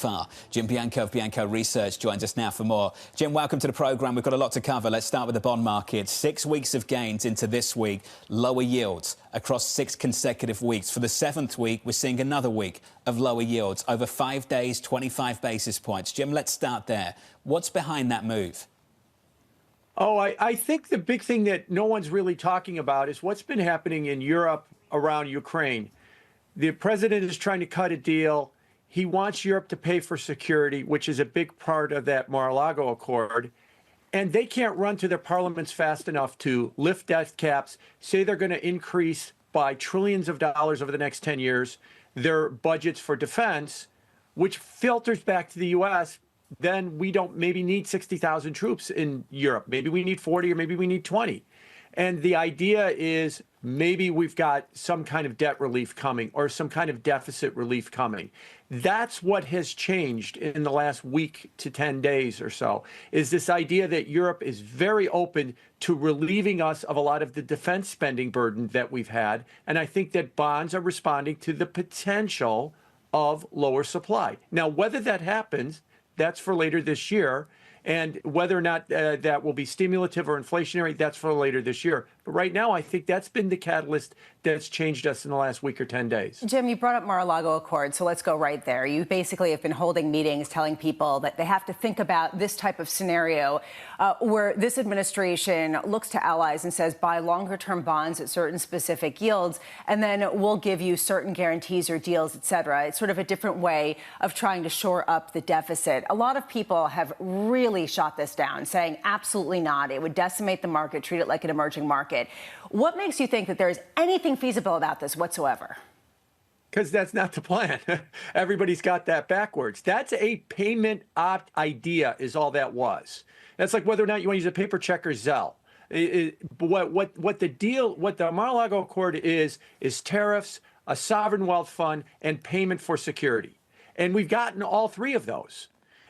Far. Jim Bianco of Bianco Research joins us now for more. Jim, welcome to the programme. We've got a lot to cover. Let's start with the bond market. 6 weeks of gains into this week, lower yields across 6 consecutive weeks. For the 7th week, we're seeing another week of lower yields. Over 5 days, 25 basis points. Jim, let's start there. What's behind that move? I think the big thing that no one's really talking about is what's been happening in Europe around Ukraine. The president is trying to cut a deal. He wants Europe to pay for security, which is a big part of that Mar-a-Lago Accord. And they can't run to their parliaments fast enough to lift debt caps, say they're going to increase by trillions of dollars over the next 10 years their budgets for defense, which filters back to the U.S. Then we don't maybe need 60,000 troops in Europe. Maybe we need 40 or maybe we need 20. And the idea is maybe we've got some kind of debt relief coming or some kind of deficit relief coming. That's what has changed in the last week to 10 days or so, is this idea that Europe is very open to relieving us of a lot of the defense spending burden that we've had. And I think that bonds are responding to the potential of lower supply. Now, whether that happens, that's for later this year. And whether or not that will be stimulative or inflationary, that's for later this year. But right now, I think that's been the catalyst that's changed us in the last week or 10 days. Jim, you brought up Mar-a-Lago Accord, so let's go right there. You basically have been holding meetings telling people that they have to think about this type of scenario where this administration looks to allies and says, buy longer-term bonds at certain specific yields, and then we'll give you certain guarantees or deals, et cetera. It's sort of a different way of trying to shore up the deficit. A lot of people have really shot this down, saying absolutely not. It would decimate the market, treat it like an emerging market. What makes you think that there is anything feasible about this whatsoever? Because that's not the plan. Everybody's got that backwards. That's a payment opt idea is all that was. That's like whether or not you want to use a paper check or Zelle. What the Mar-a-Lago Accord is tariffs, a sovereign wealth fund, and payment for security. And we've gotten all three of those.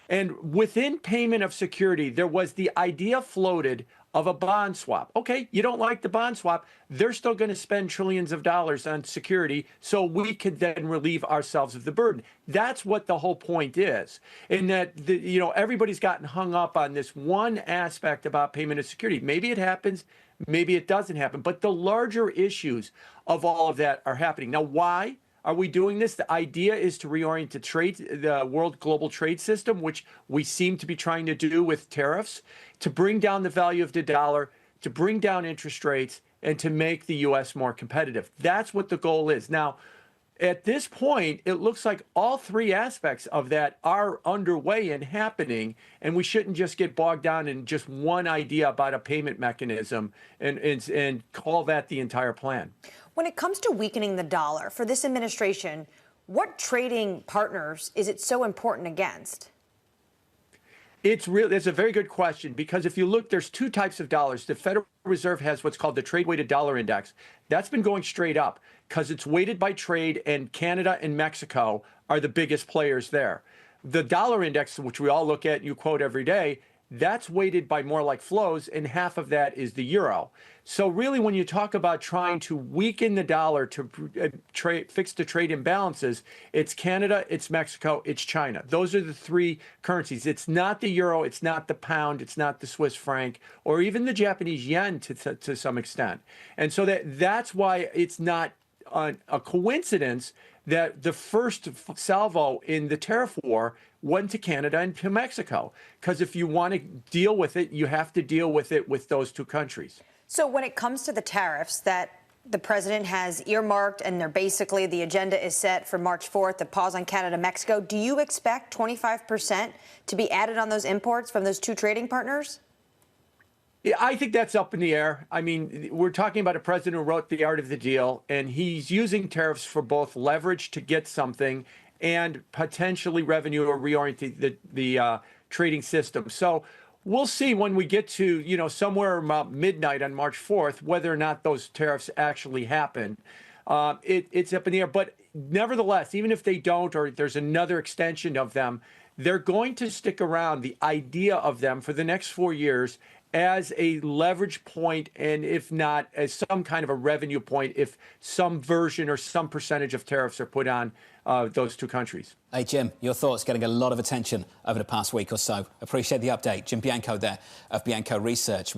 And within payment of security, there was the idea floated of a bond swap. Okay, you don't like the bond swap. They're still going to spend trillions of dollars on security, so we could then relieve ourselves of the burden. That's what the whole point is. In that, everybody's gotten hung up on this one aspect about payment of security. Maybe it happens, maybe it doesn't happen. But the larger issues of all of that are happening. Now, why are we doing this? The idea is to reorient the world global trade system, which we seem to be trying to do with tariffs, to bring down the value of the dollar, to bring down interest rates, and to make the U.S. more competitive. That's what the goal is. Now, at this point, it looks like all three aspects of that are underway and happening, and we shouldn't just get bogged down in just one idea about a payment mechanism and call that the entire plan. When it comes to weakening the dollar, for this administration, what trading partners is it so important against? It's a very good question, because if you look, there's two types of dollars. The Federal Reserve has what's called the trade-weighted dollar index. That's been going straight up because it's weighted by trade, and Canada and Mexico are the biggest players there. The dollar index, which we all look at and you quote every day, that's weighted by more like flows, and half of that is the euro. So really, when you talk about trying to weaken the dollar to fix the trade imbalances, it's Canada, it's Mexico, it's China. Those are the three currencies. It's not the euro, it's not the pound, it's not the Swiss franc, or even the Japanese yen to some extent. And so that's why it's not a coincidence that the first salvo in the tariff war went to Canada and to Mexico. Because if you want to deal with it, you have to deal with it with those two countries. So when it comes to the tariffs that the president has earmarked, and they're basically, the agenda is set for March 4th, the pause on Canada, Mexico, do you expect 25% to be added on those imports from those two trading partners? Yeah, I think that's up in the air. I mean, we're talking about a president who wrote The Art of the Deal, and he's using tariffs for both leverage to get something and potentially revenue or reorient the trading system. So we'll see when we get to, somewhere about midnight on March 4th, whether or not those tariffs actually happen. It's up in the air. But nevertheless, even if they don't, or there's another extension of them, they're going to stick around, the idea of them, for the next 4 years as a leverage point, and if not, as some kind of a revenue point, if some version or some percentage of tariffs are put on those two countries. Hey, Jim, your thoughts getting a lot of attention over the past week or so. Appreciate the update. Jim Bianco there of Bianco Research.